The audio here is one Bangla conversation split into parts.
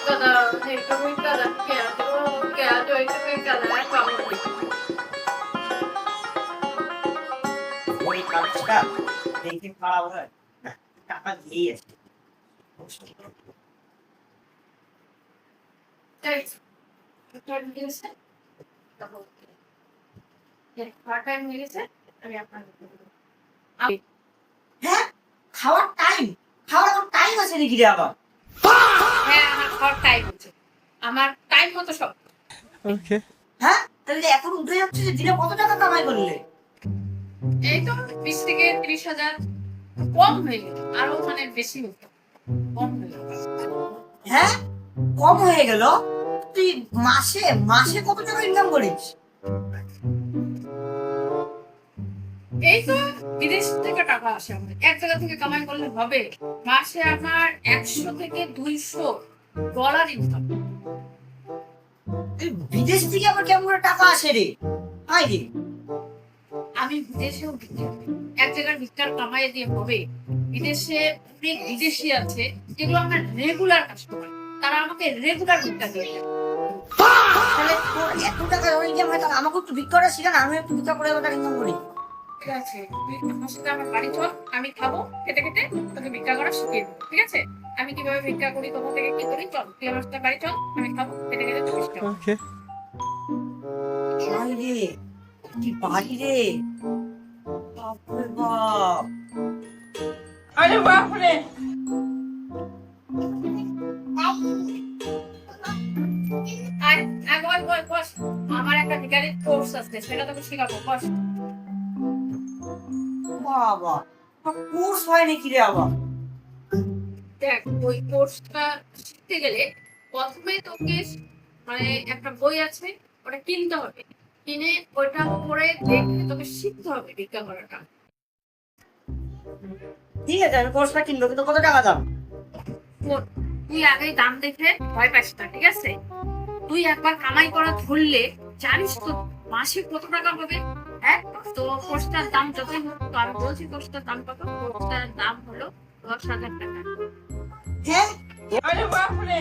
दादा एक तो कोई दादा क्या जो एक तो कोई दादा काम ওই কাজটা দেখে খারাপ হয় টাকা দিয়েছে টাইম মিলেছে তখন টাইম মিলেছে আমি আপনাকে হ্যাঁ খাওয়ার এখন টাইম আছে নাকি রে আবার হ্যাঁ আমার খাওয়ার টাইম আছে আমার টাইম মতো সব ওকে হ্যাঁ তাহলে এখন উঠে যাচ্ছে যে দিনে কত টাকা কামাই করলে এই তো 20 থেকে 30,000 কম হয়ে গেল আরো মানে বেশি হতো কম হয়ে গেল হ্যাঁ কম হয়ে গেল তুই মাসে মাসে কত টাকা ইনকাম করিস এই তো বিদেশ থেকে টাকা আসে আমার এক জায়গা থেকে কামাই করলে হবে মাসে আমার 100 থেকে 200 ডলার ইনকাম এই বিদেশ থেকে আবার কেমন করে টাকা আসে রে হাই রে আমি বিদেশেও ভিক্ষা করি। এক জায়গার ভিক্ষার কামাই দিয়ে হবে বিদেশে অনেক বিদেশি আছে যেগুলো আমার রেগুলার কাস্টমার তারা আমাকে রেগুলার ভিক্ষা দিয়ে দেয়। তাহলে তোর এত টাকা ইনকাম হয় তাহলে আমাকে একটু ভিক্ষাটা শিখা না আমি একটু ভিক্ষা করে টাকা ইনকাম করি ঠিক আছে তুই আমার সাথে আমার বাড়ি চল আমি খাবো খেতে খেতে তোকে ভিক্ষা করা শিখিয়ে দেবো ঠিক আছে আমি কিভাবে ভিক্ষা করি কোথা থেকে কি করি চল তুই আমার সাথে বাড়ি চল আমি খাবো খেতে খেতে তোকে শিখাবো ওকে হাই রে কি বাড়ি রে বাপরে বাপ আরে বাপরে আয় আয় বস আমার একটা ভিখারির কোর্স আছে সেটা তোকে শেখাবো বস বাবা কোর্স হয় নাকি রে আবার দেখ ওই কোর্সটা শিখতে গেলে প্রথমে তোকে মানে একটা বই আছে ওটা কিনতে হবে কিনে ওইটা পড়ে দেখে তোকে শিখতে হবে ভিক্ষা করাটা ঠিক আছে আমি কোর্সটা কিনবো কিন্তু কত টাকা দাম শোন, তুই আগেই দাম দেখে ভয় পাস না ঠিক আছে তুই একবার কামাই করা ধরলে জানিস তো মাসে কত টাকা হবে হ্যাঁ তো কোর্সটার দাম যতই হোক তো আমি বলছি কোর্সটার দাম কত কোর্সটার দাম হলো 10,000 টাকা হ্যাঁ আরে বাপরে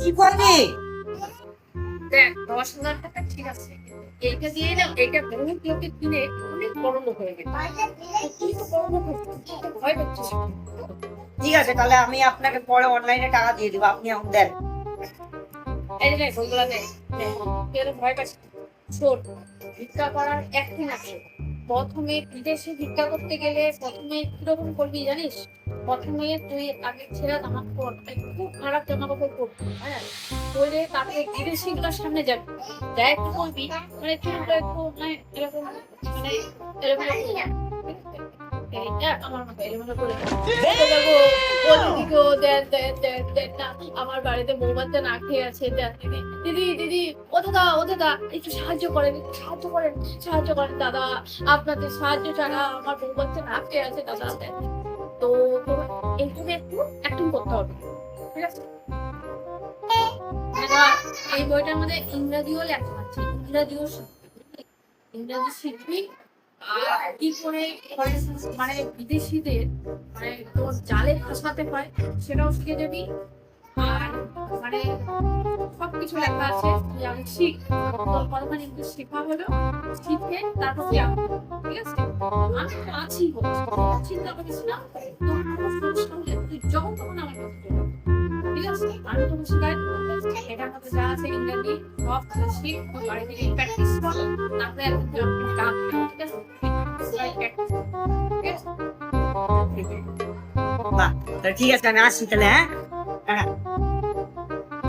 কি করবে দেখ 10,000 টাকা ঠিক আছে এইটা দিয়ে না এইটা বহুত লোকে কিনে অনেক বড় লোক হয়ে গেছে তুই তো বড় লোক হচ্ছিস, তুই তো ভয় পাচ্ছিস ঠিক আছে তাহলে আমি আপনাকে পরে অনলাইনে টাকা দিয়ে দিব আপনি এখন দেন এই যে বইগুলা দে তুই এত ভয় পাচ্ছিস শোন ভিক্ষা করার একদিন আছে প্রথমে বিদেশে ভিক্ষা করতে গেলে প্রথমে কিরকম করবি জানিস প্রথমে তুই আগে ছেঁড়া জামা কাপড় খুব খারাপ জামা কাপড় পরবি হ্যাঁ পরে তারপরে বিদেশি গুলোর সামনে যাবি যাই একটু বলবি মানে চুলটা একটু মানে এরকম মানে এরকম এইটা আমার মতো এরকম করে দেখো বলবি গো দেন দেন দেন দেন না আমার বাড়িতে বৌমাতে না খেয়ে আছে দেন দিদি দিদি দিদি ও দাদা একটু সাহায্য করেন সাহায্য করেন দাদা আপনাদের সাহায্য ছাড়া আমার বৌমাতে না খেয়ে আছে দাদা দেন তো এইভাবে একটু অ্যাক্টিং করতে হবে ঠিক আছে এবার এই বইটার মধ্যে ইংরেজিও লেখা আছে ইংরেজি শিখবি আর কি করে মানে বিদেশিদের মানে তোর জালে ফাঁসাতে হয় সেটাও শিখে যাবি আর মানে সবকিছু লেখা আছে তুই আগে শিখ তোর কতখানি ইংলিশ শেখা হলো শিখে তারপর তুই আগে ঠিক আছে আমি তো আছি চিন্তা করিস না তোর কোনো সমস্যা হলে তুই যখন তখন আমার কাছে চলে আসবি। ঠিক আছে আমি তোকে শিখাই এটার মধ্যে যা আছে ইংরেজি সব শিখ তোর বাড়ি থেকে প্র্যাকটিস কর তারপরে একদম কাজ ঠিক আছে বাহ ঠিক আছে আমি আসছি তাহলে হ্যাঁ